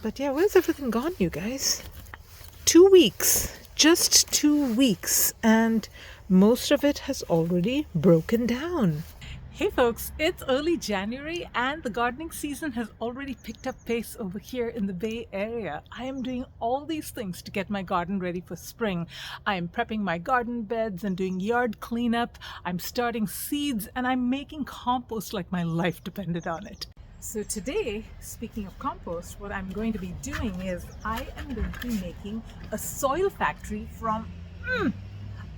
But yeah, where's everything gone, you guys? 2 weeks, just 2 weeks, and most of it has already broken down. Hey folks, it's early January and the gardening season has already picked up pace over here in the Bay Area. I am doing all these things to get my garden ready for spring. I am prepping my garden beds and doing yard cleanup. I'm starting seeds and I'm making compost like my life depended on it. So today, speaking of compost, what I'm going to be doing is I am going to be making a soil factory from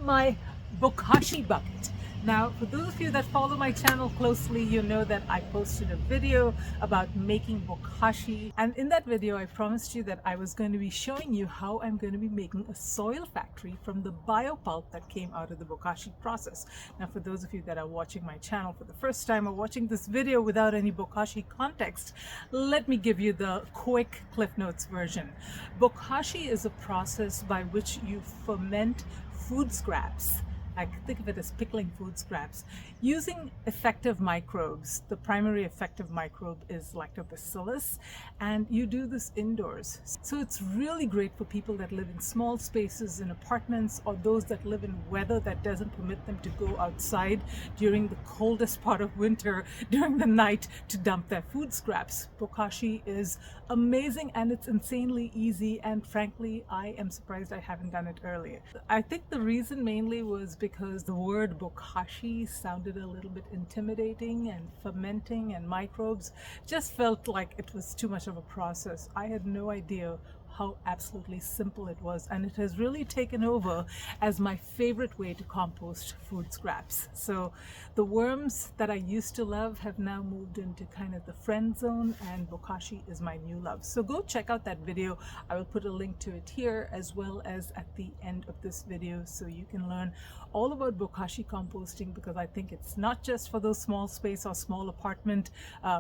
my Bokashi bucket. Now, for those of you that follow my channel closely, you know that I posted a video about making Bokashi. And in that video, I promised you that I was going to be showing you how I'm going to be making a soil factory from the bio-pulp that came out of the Bokashi process. Now, for those of you that are watching my channel for the first time or watching this video without any Bokashi context, let me give you the quick Cliff Notes version. Bokashi is a process by which you ferment food scraps. I think of it as pickling food scraps using effective microbes. The primary effective microbe is lactobacillus, and you do this indoors. So it's really great for people that live in small spaces in apartments, or those that live in weather that doesn't permit them to go outside during the coldest part of winter during the night to dump their food scraps. Bokashi is amazing and it's insanely easy, and frankly I am surprised I haven't done it earlier. I think the reason mainly was because the word Bokashi sounded a little bit intimidating, and fermenting and microbes just felt like it was too much of a process. I had no idea how absolutely simple it was, and it has really taken over as my favorite way to compost food scraps. So the worms that I used to love have now moved into kind of the friend zone, and Bokashi is my new love. So go check out that video. I will put a link to it here as well as at the end of this video, so you can learn all about Bokashi composting, because I think it's not just for those small space or small apartment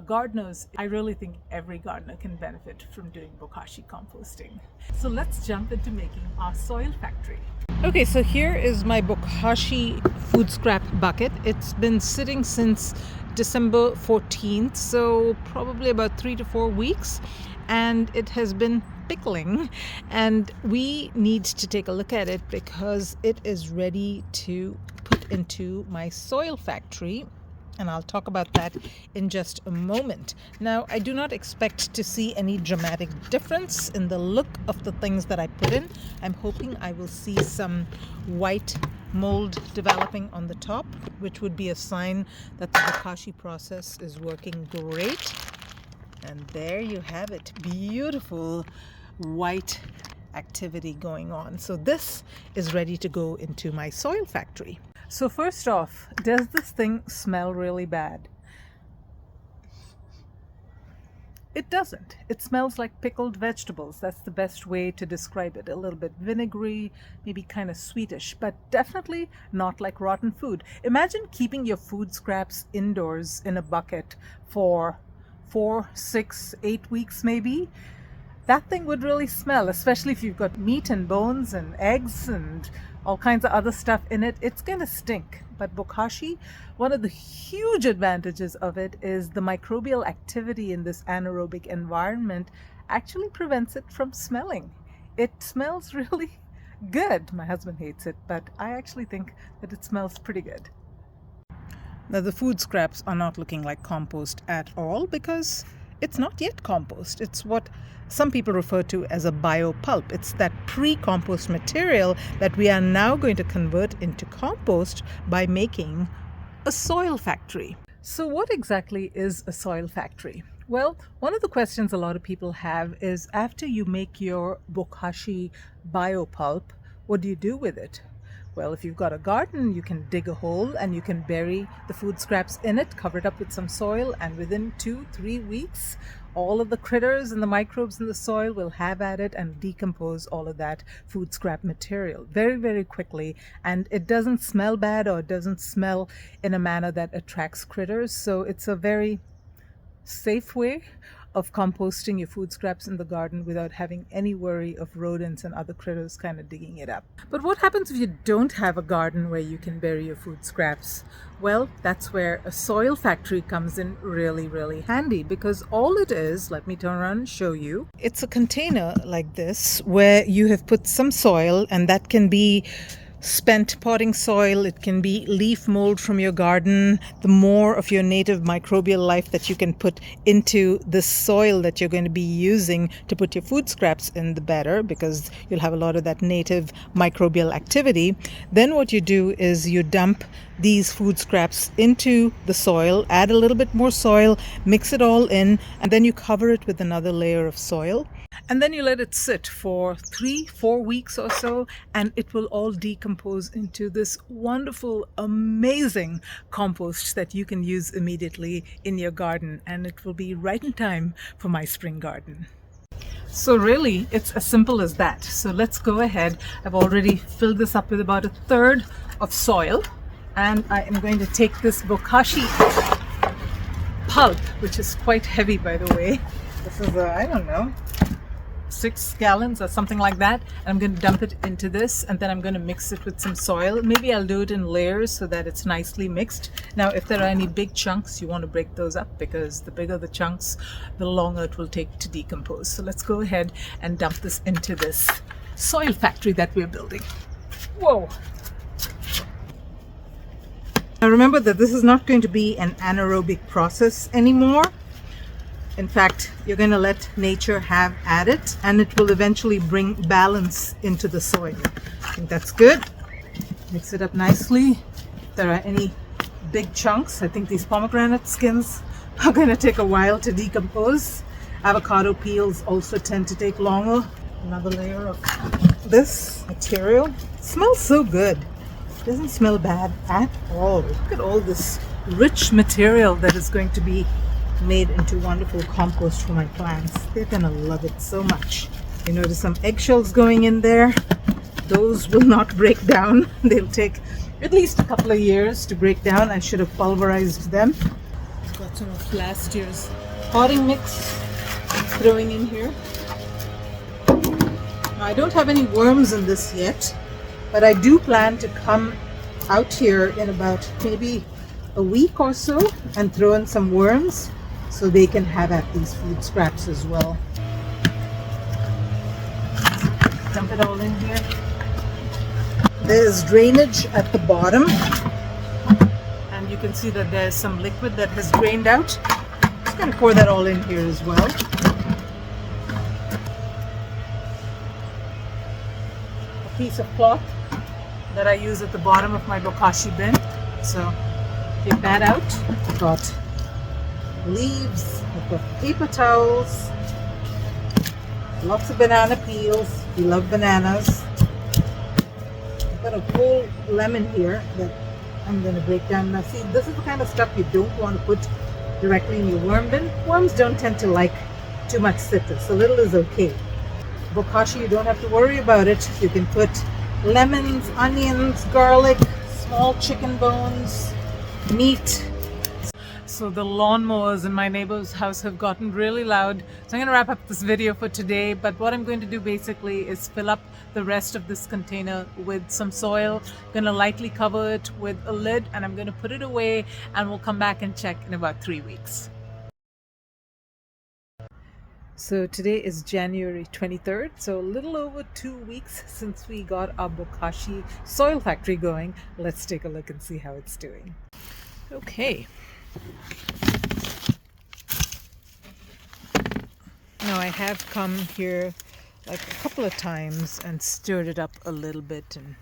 gardeners. I really think every gardener can benefit from doing Bokashi composting. So let's jump into making our soil factory. Okay, so here is my Bokashi food scrap bucket. It's been sitting since December 14th, so probably about 3 to 4 weeks, and it has been pickling, and we need to take a look at it because it is ready to put into my soil factory, and I'll talk about that in just a moment. Now, I do not expect to see any dramatic difference in the look of the things that I put in. I'm hoping I will see some white mold developing on the top, which would be a sign that the Bokashi process is working great. And there you have it, beautiful white activity going on. So this is ready to go into my soil factory. So first off, does this thing smell really bad? It doesn't. It smells like pickled vegetables. That's the best way to describe it. A little bit vinegary, maybe kind of sweetish, but definitely not like rotten food. Imagine keeping your food scraps indoors in a bucket for 4, 6, 8 weeks maybe. That thing would really smell, especially if you've got meat and bones and eggs and all kinds of other stuff in it. It's going to stink. But Bokashi, one of the huge advantages of it is the microbial activity in this anaerobic environment actually prevents it from smelling. It smells really good. My husband hates it, but I actually think that it smells pretty good. Now, the food scraps are not looking like compost at all because it's not yet compost. It's what some people refer to as a bio-pulp. It's that pre-compost material that we are now going to convert into compost by making a soil factory. So what exactly is a soil factory? Well, one of the questions a lot of people have is, after you make your Bokashi bio-pulp, what do you do with it? Well, if you've got a garden, you can dig a hole and you can bury the food scraps in it, cover it up with some soil, and within 2-3 weeks, all of the critters and the microbes in the soil will have at it and decompose all of that food scrap material very, very quickly. And it doesn't smell bad, or it doesn't smell in a manner that attracts critters. So it's a very safe way of composting your food scraps in the garden without having any worry of rodents and other critters kind of digging it up. But what happens if you don't have a garden where you can bury your food scraps? Well, that's where a soil factory comes in really, really handy, because all it is, let me turn around and show you. It's a container like this where you have put some soil, and that can be spent potting soil, it can be leaf mold from your garden. The more of your native microbial life that you can put into the soil that you're going to be using to put your food scraps in, the better, because you'll have a lot of that native microbial activity. Then what you do is you dump these food scraps into the soil, add a little bit more soil, mix it all in, and then you cover it with another layer of soil. And then you let it sit for 3-4 weeks or so, and it will all decompose into this wonderful, amazing compost that you can use immediately in your garden, and it will be right in time for my spring garden. So really, it's as simple as that. So let's go ahead. I've already filled this up with about 1/3 of soil, and I am going to take this Bokashi pulp, which is quite heavy, by the way. This is, I don't know, 6 gallons or something like that, and I'm going to dump it into this, and then I'm going to mix it with some soil. Maybe I'll do it in layers so that it's nicely mixed. Now, if there are any big chunks, you want to break those up, because the bigger the chunks, the longer it will take to decompose. So let's go ahead and dump this into this soil factory that we're building. Whoa! Now remember that this is not going to be an anaerobic process anymore. In fact, you're going to let nature have at it, and it will eventually bring balance into the soil. I think that's good. Mix it up nicely. If there are any big chunks, I think these pomegranate skins are going to take a while to decompose. Avocado peels also tend to take longer. Another layer of this material. It smells so good. It doesn't smell bad at all. Look at all this rich material that is going to be made into wonderful compost for my plants. They're gonna love it so much. You notice some eggshells going in there. Those will not break down. They'll take at least a couple of years to break down. I should have pulverized them. Got some of last year's potting mix throwing in here. Now, I don't have any worms in this yet, but I do plan to come out here in about maybe a week or so and throw in some worms, so they can have at these food scraps as well. Dump it all in here. There's drainage at the bottom, and you can see that there's some liquid that has drained out. I'm just going to pour that all in here as well. A piece of cloth that I use at the bottom of my Bokashi bin. So take that out. I've got leaves, I've got paper towels, lots of banana peels. We love bananas. I've got a whole lemon here that I'm going to break down. Now see, this is the kind of stuff you don't want to put directly in your worm bin. Worms don't tend to like too much citrus. A little is okay. Bokashi, you don't have to worry about it. You can put lemons, onions, garlic, small chicken bones, meat. So the lawnmowers in my neighbor's house have gotten really loud. So I'm going to wrap up this video for today. But what I'm going to do basically is fill up the rest of this container with some soil. I'm going to lightly cover it with a lid, and I'm going to put it away, and we'll come back and check in about 3 weeks. So today is January 23rd, so a little over 2 weeks since we got our Bokashi soil factory going. Let's take a look and see how it's doing. Okay. Now I have come here like a couple of times and stirred it up a little bit and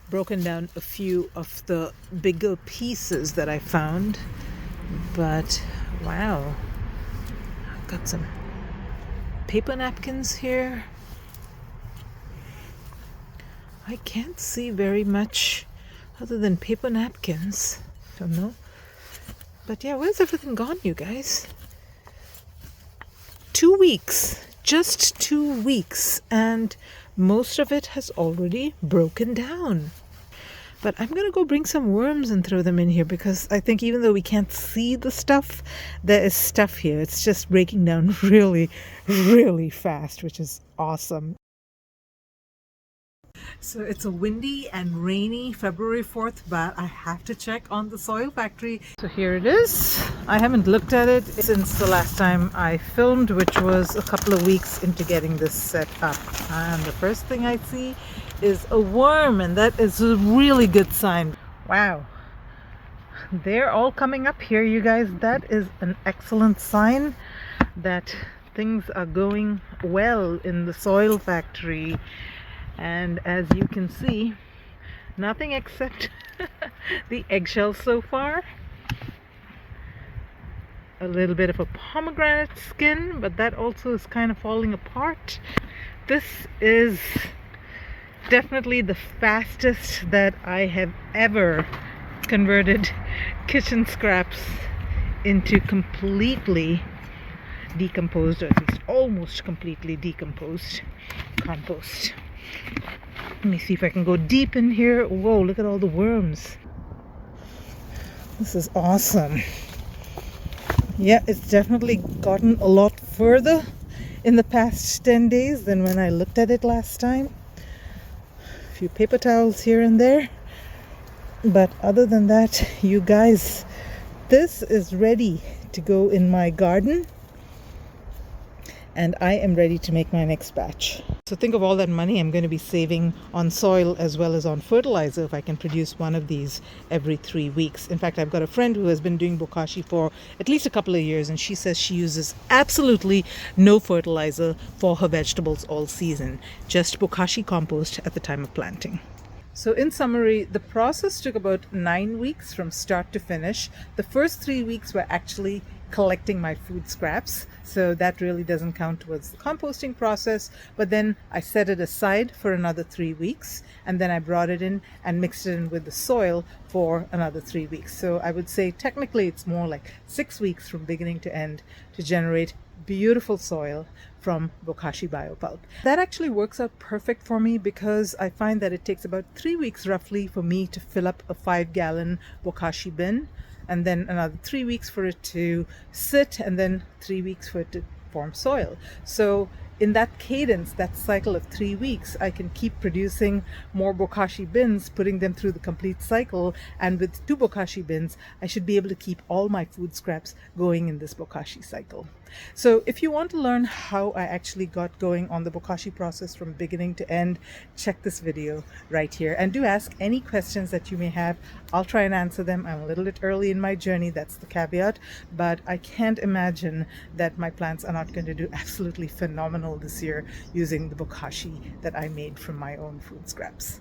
broken down a few of the bigger pieces that I found. But wow, I've got some paper napkins here. I can't see very much other than paper napkins. Don't know. But yeah, where's everything gone, you guys? 2 weeks. Just 2 weeks. And most of it has already broken down. But I'm gonna go bring some worms and throw them in here because I think even though we can't see the stuff, there is stuff here. It's just breaking down really, really fast, which is awesome. So it's a windy and rainy February 4th, but I have to check on the soil factory. So here it is. I haven't looked at it since the last time I filmed, which was a couple of weeks into getting this set up. And the first thing I see is a worm, and that is a really good sign. Wow. They're all coming up here, you guys. That is an excellent sign that things are going well in the soil factory. And as you can see, nothing except the eggshells so far. A little bit of a pomegranate skin, but that also is kind of falling apart. This is definitely the fastest that I have ever converted kitchen scraps into completely decomposed, or at least almost completely decomposed compost. Let me see if I can go deep in here. Whoa, look at all the worms. This is awesome. Yeah, it's definitely gotten a lot further in the past 10 days than when I looked at it last time. A few paper towels here and there. But other than that, you guys, this is ready to go in my garden. And I am ready to make my next batch. So think of all that money I'm going to be saving on soil as well as on fertilizer if I can produce one of these every 3 weeks. In fact, I've got a friend who has been doing Bokashi for at least a couple of years, and she says she uses absolutely no fertilizer for her vegetables all season, just Bokashi compost at the time of planting. So in summary, the process took about 9 weeks from start to finish. The first 3 weeks were actually collecting my food scraps, so that really doesn't count towards the composting process. But then I set it aside for another 3 weeks, and then I brought it in and mixed it in with the soil for another 3 weeks. So I would say technically it's more like 6 weeks from beginning to end to generate beautiful soil from Bokashi bio-pulp. That actually works out perfect for me because I find that it takes about 3 weeks roughly for me to fill up a 5-gallon Bokashi bin, and then another 3 weeks for it to sit, and then 3 weeks for it to form soil. So in that cadence, that cycle of 3 weeks, I can keep producing more Bokashi bins, putting them through the complete cycle. And with 2 Bokashi bins, I should be able to keep all my food scraps going in this Bokashi cycle. So if you want to learn how I actually got going on the Bokashi process from beginning to end, check this video right here. And do ask any questions that you may have. I'll try and answer them. I'm a little bit early in my journey, that's the caveat, but I can't imagine that my plants are not going to do absolutely phenomenal this year using the Bokashi that I made from my own food scraps.